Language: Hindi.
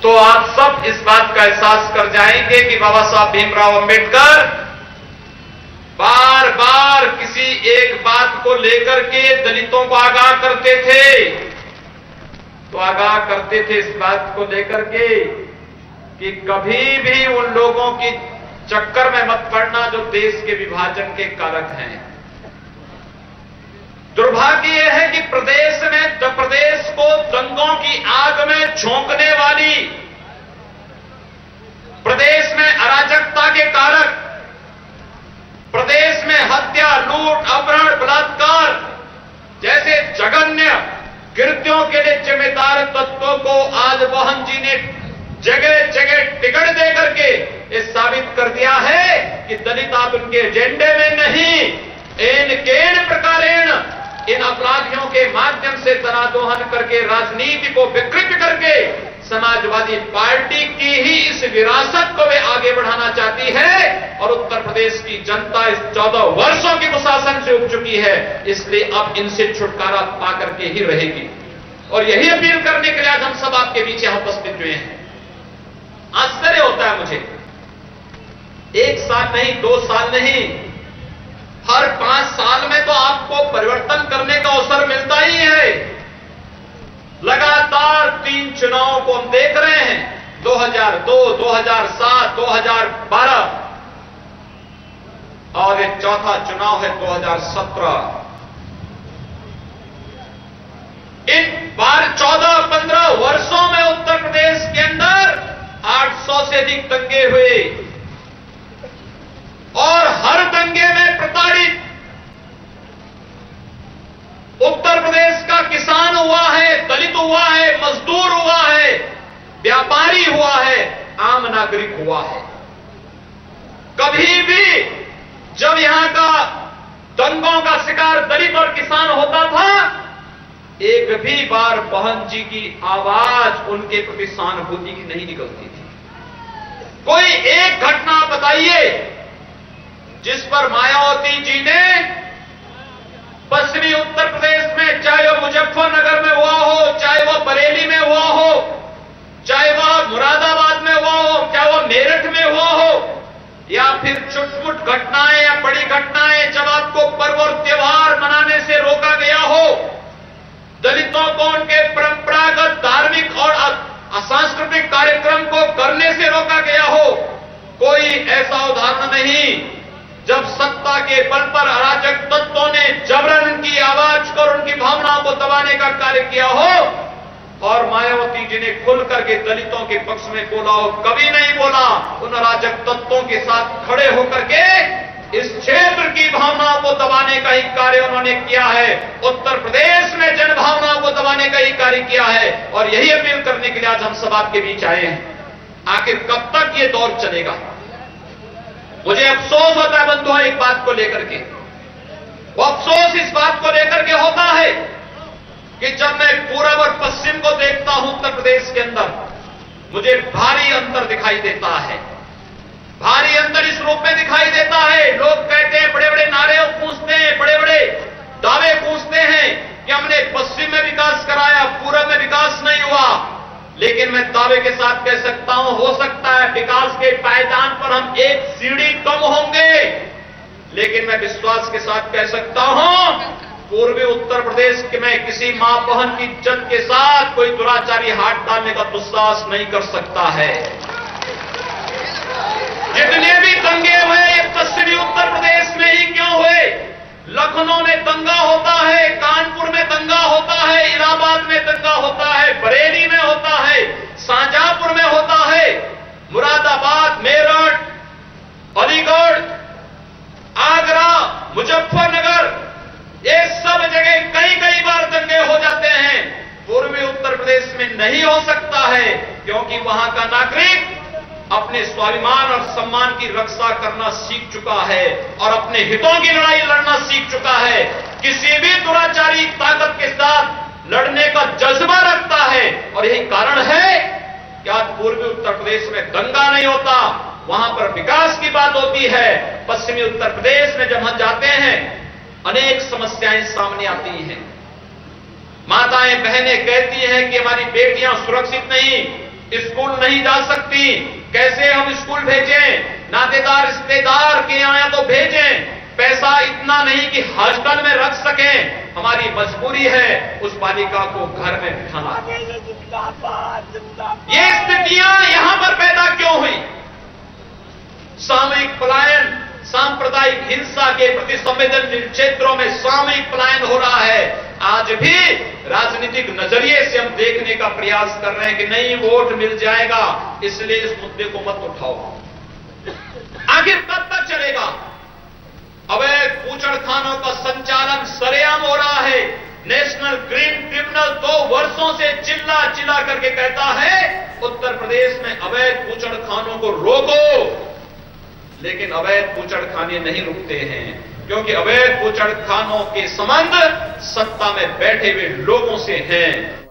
तो आप सब इस बात का एहसास कर जाएंगे कि बाबा साहब भीमराव अंबेडकर बार बार किसी एक बात को लेकर के दलितों को आगाह करते थे। तो आगाह करते थे इस बात को लेकर के कि कभी भी उन लोगों की चक्कर में मत पड़ना जो देश के विभाजन के कारक हैं। दुर्भाग्य यह है कि प्रदेश को दंगों की आग में झोंकने वाली, प्रदेश में अराजकता के कारक, प्रदेश में हत्या, लूट, अपहरण, बलात्कार जैसे जघन्य कृत्यों के लिए जिम्मेदार तत्वों को आज मोहन जी ने जगह जगह टिकट दे करके ये साबित कर दिया है कि दलित आप उनके एजेंडे में नहीं, इन केन प्रकारेण इन अपराधियों के माध्यम से तनादोहन करके राजनीति को विकृत करके समाजवादी पार्टी की ही इस विरासत को वे आगे बढ़ाना चाहती है। और उत्तर प्रदेश की जनता इस 14 वर्षों के कुशासन से उब चुकी है, इसलिए अब इनसे छुटकारा पा करके ही रहेगी। और यही अपील करने के लिए आज हम सब आपके बीच यहां उपस्थित हुए हैं। आश्चर्य होता है मुझे, 1 साल नहीं, 2 साल नहीं, हर 5 साल में तो आपको परिवर्तन करने का अवसर मिलता ही है। लगातार 3 चुनावों को हम देख रहे हैं, 2002, 2007, 2012 और ये चौथा चुनाव है 2017। इन 14-15 वर्षों में उत्तर प्रदेश के अंदर 800 से अधिक दंगे हुए और हर दंगे में प्रताड़ित उत्तर प्रदेश का किसान हुआ है, दलित हुआ है, मजदूर हुआ है, व्यापारी हुआ है, आम नागरिक हुआ है। कभी भी जब यहां का दंगों का शिकार दलित और किसान होता था, एक भी बार बहन जी की आवाज उनके प्रति सहानुभूति की नहीं निकलती थी। कोई एक घटना बताइए जिस पर मायावती जी ने पश्चिमी उत्तर प्रदेश में, चाहे वो मुजफ्फरनगर में हुआ हो, चाहे वो बरेली में हुआ हो, चाहे वह मुरादाबाद में हुआ हो, चाहे वो मेरठ में हुआ हो, या फिर छुटपुट घटनाएं या बड़ी घटनाएं जब आपको पर्व और त्योहार मनाने से रोका गया हो, दलितों को उनके परंपरागत धार्मिक और सांस्कृतिक कार्यक्रम को करने से रोका गया हो, कोई ऐसा उदाहरण नहीं जब सत्ता के बल पर अराजक तत्वों ने जबरन उनकी आवाज को और उनकी भावनाओं को दबाने का कार्य किया हो। और मायावती जी ने खुल करके दलितों के पक्ष में बोला हो, कभी नहीं बोला। उन अराजक तत्वों के साथ खड़े होकर के इस क्षेत्र की भावनाओं को दबाने का ही कार्य उन्होंने किया है। उत्तर प्रदेश में जन भावनाओं को दबाने का ही कार्य किया है। और यही अपील करने के लिए आज हम सब आपके बीच आए हैं। आखिर कब तक ये दौर चलेगा? मुझे अफसोस होता है बंधुओं एक बात को लेकर के, वो अफसोस इस बात को लेकर के होता है कि जब मैं पूरब और पश्चिम को देखता हूं उत्तर प्रदेश के अंदर, मुझे भारी अंतर दिखाई देता है। भारी अंतर इस रूप में दिखाई देता है, लोग कहते हैं, बड़े बड़े नारे पूछते हैं, बड़े बड़े दावे पूछते हैं कि हमने पश्चिम में विकास कराया, पूरब में विकास नहीं हुआ। लेकिन मैं दावे के साथ कह सकता हूं, हो सकता है विकास के पायदान पर हम एक सीढ़ी कम होंगे, लेकिन मैं विश्वास के साथ कह सकता हूं पूर्वी उत्तर प्रदेश में किसी मां बहन की इज्जत के साथ कोई दुराचारी हाथ डालने का दुस्साहस नहीं कर सकता है। जितने भी दंगे हुए ये पश्चिमी उत्तर प्रदेश में ही क्यों हुए? लखनऊ में दंगा होता है, कानपुर में दंगा होता है, इलाहाबाद में दंगा होता है, बरेली में होता है, शाहजहांपुर में होता है, मुरादाबाद, मेरठ, अलीगढ़, आगरा, मुजफ्फरनगर, ये सब जगह कई कई बार दंगे हो जाते हैं। पूर्वी उत्तर प्रदेश में नहीं हो सकता है क्योंकि वहां का नागरिक अपने स्वाभिमान और सम्मान की रक्षा करना सीख चुका है और अपने हितों की लड़ाई लड़ना सीख चुका है। किसी भी दुराचारी ताकत के साथ लड़ने का जज्बा रखता है। और यही कारण है कि आज पूर्वी उत्तर प्रदेश में दंगा नहीं होता, वहां पर विकास की बात होती है। पश्चिमी उत्तर प्रदेश में जब हम जाते हैं अनेक समस्याएं सामने आती हैं। माताएं बहनें कहती हैं कि हमारी बेटियां सुरक्षित नहीं, स्कूल नहीं जा सकती, कैसे हम स्कूल भेजें? नातेदार रिश्तेदार के यहाँ तो भेजें, पैसा इतना नहीं कि हॉस्टल में रख सकें, हमारी मजबूरी है उस बालिका को घर में बिठाना। ये स्थितियां यहां पर पैदा क्यों हुई? सामूहिक पलायन, सांप्रदायिक हिंसा के प्रति संवेदनशील क्षेत्रों में सामूहिक पलायन हो रहा है। आज भी राजनीतिक नजरिए से हम देखने का प्रयास कर रहे हैं कि नहीं वोट मिल जाएगा, इसलिए इस मुद्दे को मत उठाओ। आखिर कब तक चलेगा? अवैध बूचड़खानों का संचालन सरेआम हो रहा है। नेशनल ग्रीन ट्रिब्यूनल 2 वर्षों से चिल्ला चिल्ला करके कहता है उत्तर प्रदेश में अवैध बूचड़खानों को रोको, लेकिन अवैध बूचड़खाने नहीं रुकते हैं, क्योंकि अवैध बूचड़खानों के संबंध सत्ता में बैठे हुए लोगों से हैं।